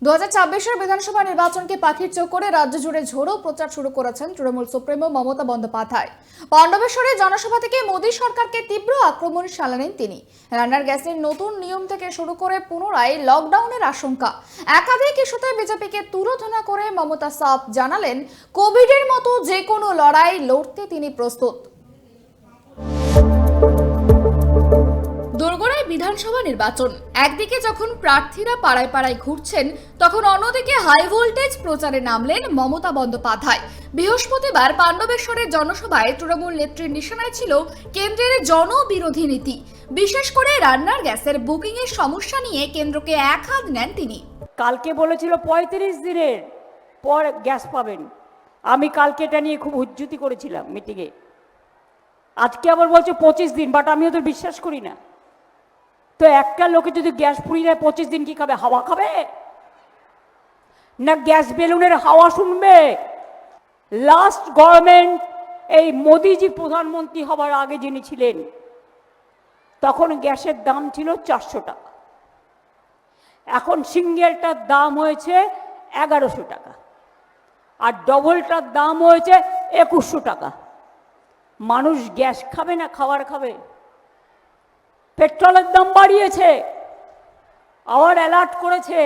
2024 বিধানসভা নির্বাচনকে পাখির চোখ করে রাজ্য জুড়ে ঝোড়ো প্রচার শুরু করেছেন তৃণমূল সুপ্রিমো মমতা বন্দ্যোপাধ্যায়। পাণ্ডবেশ্বরে জনসভা থেকে মোদী সরকারকে তীব্র আক্রমণ চালালেন তিনি। রান্নার গ্যাসের নতুন নিয়ম থেকে শুরু করে পুনরায় লকডাউনের আশঙ্কা, একাধিক ইস্যুতে বিজেপিকে তুলোধনা করে মমতা সাফ জানালেন, কোভিডের মতো যে কোনো লড়াই লড়তে তিনি প্রস্তুত। দোরগোড়ায় বিধানসভা নির্বাচন, একদিকে যখন প্রার্থীরা পাড়ায় পাড়ায় ঘুরছেন, তখন অন্যদিকে হাই ভোল্টেজ প্রচারে নামলেন মমতা বন্দ্যোপাধ্যায়। বৃহস্পতিবার পাণ্ডবেশ্বরের জনসভায় তৃণমূল নেত্রীর নিশানায় ছিল কেন্দ্রের জনবিরোধী নীতি, বিশেষ করে রান্নার গ্যাসের বুকিং এর সমস্যা নিয়ে কেন্দ্রকে এক হাত নেন তিনি। কালকে বলেছিল 35 দিনের পর গ্যাস পাবেন, আমি কালকে এটা নিয়ে খুব হুজ্জুতি করেছিলাম মিটিংয়ে। আজকে আবার বলছে 25 দিন, বাট আমি ওদের বিশ্বাস করি না। তো একটা লোকে যদি গ্যাস পুড়িয়ে দেয় 25 দিন কি খাবে? হাওয়া খাবে না গ্যাস বেলুনের হাওয়া শুনবে? লাস্ট গভর্নমেন্ট, এই মোদিজি প্রধানমন্ত্রী হবার আগে যিনি ছিলেন, তখন গ্যাসের দাম ছিল 400 টাকা, এখন সিঙ্গেলটার দাম হয়েছে 1100 টাকা, আর ডবলটার দাম হয়েছে 2100 টাকা। মানুষ গ্যাস খাবে না খাবার খাবে? পেট্রোলের দাম বাড়িয়েছে, আবার অ্যালার্ট করেছে।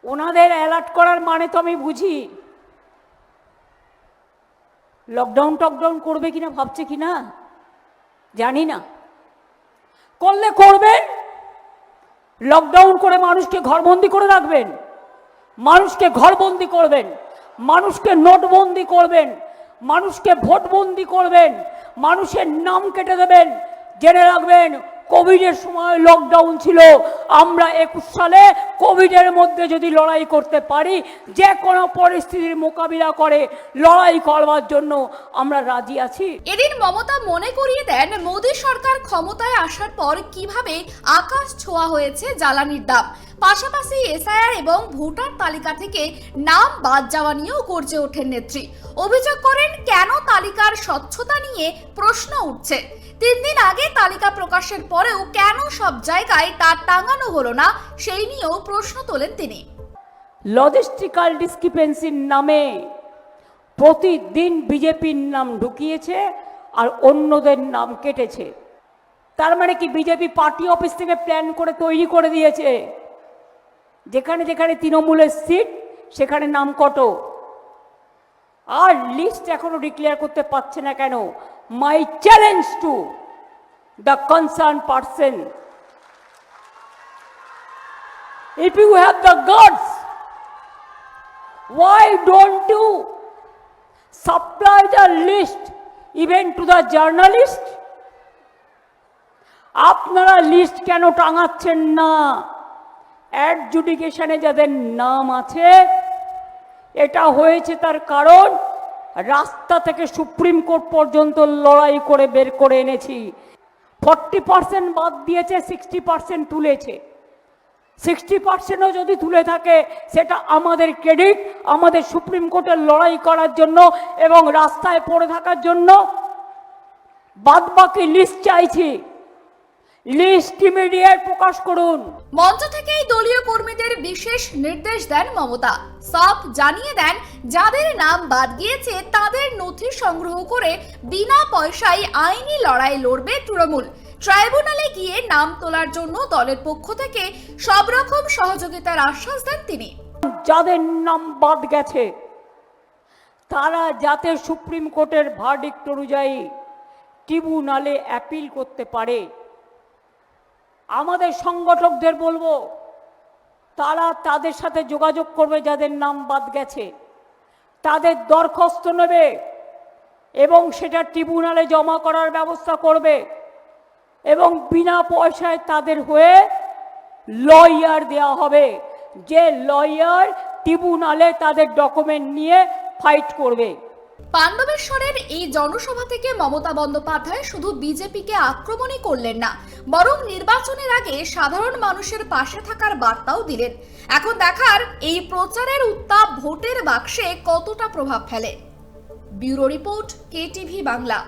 ওনাদের অ্যালার্ট করার মানে তো আমি বুঝি, লকডাউন টকডাউন করবে কিনা ভাবছে কিনা জানি না। করলে করবেন, লকডাউন করে মানুষকে ঘরবন্দি করে রাখবেন, মানুষকে ঘরবন্দি করবেন, মানুষকে নোটবন্দি করবেন, মানুষকে ভোটবন্দি করবেন, মানুষের নাম কেটে দেবেন। জেনে রাখবেন, কোভিডের সময় লকডাউন ছিল, আমরা 21 সালে কোভিডের মধ্যে যদি লড়াই করতে পারি, যে কোনো পরিস্থিতির মোকাবিলা করে লড়াই করবার জন্য আমরা রাজি আছি। এদিন মমতা মনে করিয়ে দেন, মোদী সরকার ক্ষমতায় আসার পর কিভাবে আকাশ ছোঁয়া হয়েছে জ্বালানির দাম। পাশাপাশি এসআইআর এবং ভোটার তালিকা থেকে নাম বাদ যাওয়া নিয়েও গর্জে ওঠেন নেত্রী। অভিযোগ করেন, কেন তালিকার স্বচ্ছতা নিয়ে প্রশ্ন উঠছে। 3 দিন আগে তালিকা প্রকাশের পরেও কেন সব জায়গায় তা টাঙানো হলো না, সেই নিয়েও প্রশ্ন তোলেন তিনি। লজিস্টিক্যাল ডিসক্রিপেন্সির নামে প্রতিদিন বিজেপির নাম ঢুকিয়েছে আর অন্যদের নাম কেটেছে। তার মানে কি বিজেপি পার্টি অফিস থেকে প্ল্যান করে তৈরি করে দিয়েছে, যেখানে যেখানে তৃণমূলের সিট সেখানে নাম কটো। আর লিস্ট এখনো ডিক্লেয়ার করতে পারছে না কেন? My challenge to the concern person, if you have the guts, why don't you supply the list even to the journalist? আপনারা লিস্ট কেন টাঙাচ্ছেন না? অ্যাডজুডিকেশনে যাদের নাম আছে, এটা হয়েছে তার কারণ রাস্তা থেকে সুপ্রিম কোর্ট পর্যন্ত লড়াই করে বের করে এনেছি। 40% বাদ দিয়েছে, 60% তুলেছে। 60%ও যদি তুলে থাকে সেটা আমাদের ক্রেডিট, আমাদের সুপ্রিম কোর্টের লড়াই করার জন্য এবং রাস্তায় পড়ে থাকার জন্য। বাদ বাকি লিস্ট চাইছি, লিস্ট ইমিডিয়েট প্রকাশ করুন। মঞ্চ থেকেই দলীয় কর্মীদের বিশেষ নির্দেশ দেন মমতা। সাফ জানিয়ে দেন, যাদের নাম বাদ গিয়েছে তাদের নথি সংগ্রহ করে বিনা পয়সায় আইনি লড়াই লড়বে তৃণমূল। ট্রাইব্যুনালে গিয়ে নাম তোলার জন্য দলের পক্ষ থেকে সব রকম সহযোগিতার আশ্বাস দেন তিনি। যাদের নাম বাদ গেছে তারা যাতে সুপ্রিম কোর্টের ভার্ডিক্ট অনুযায়ী ট্রিব্যুনালে অ্যাপিল করতে পারে, আমাদের সংগঠকদের বলবো তারা তাদের সাথে যোগাযোগ করবে, যাদের নাম বাদ গেছে তাদের দরখাস্ত নেবে এবং সেটা ট্রিব্যুনালে জমা করার ব্যবস্থা করবে এবং বিনা পয়সায় তাদের হয়ে লয়ার দেওয়া হবে, যে লয়ার ট্রিব্যুনালে তাদের ডকুমেন্ট নিয়ে ফাইট করবে। পাণ্ডবেশ্বরের এই জনসভা থেকে মমতা বন্দ্যোপাধ্যায় শুধু বিজেপিকে আক্রমণই করলেন না, বরং নির্বাচনের আগে সাধারণ মানুষের পাশে থাকার বার্তাও দিলেন। এখন দেখার এই প্রচারের উত্তাপ ভোটের বাক্সে কতটা প্রভাব ফেলে। Bureau report, KTV Bangla.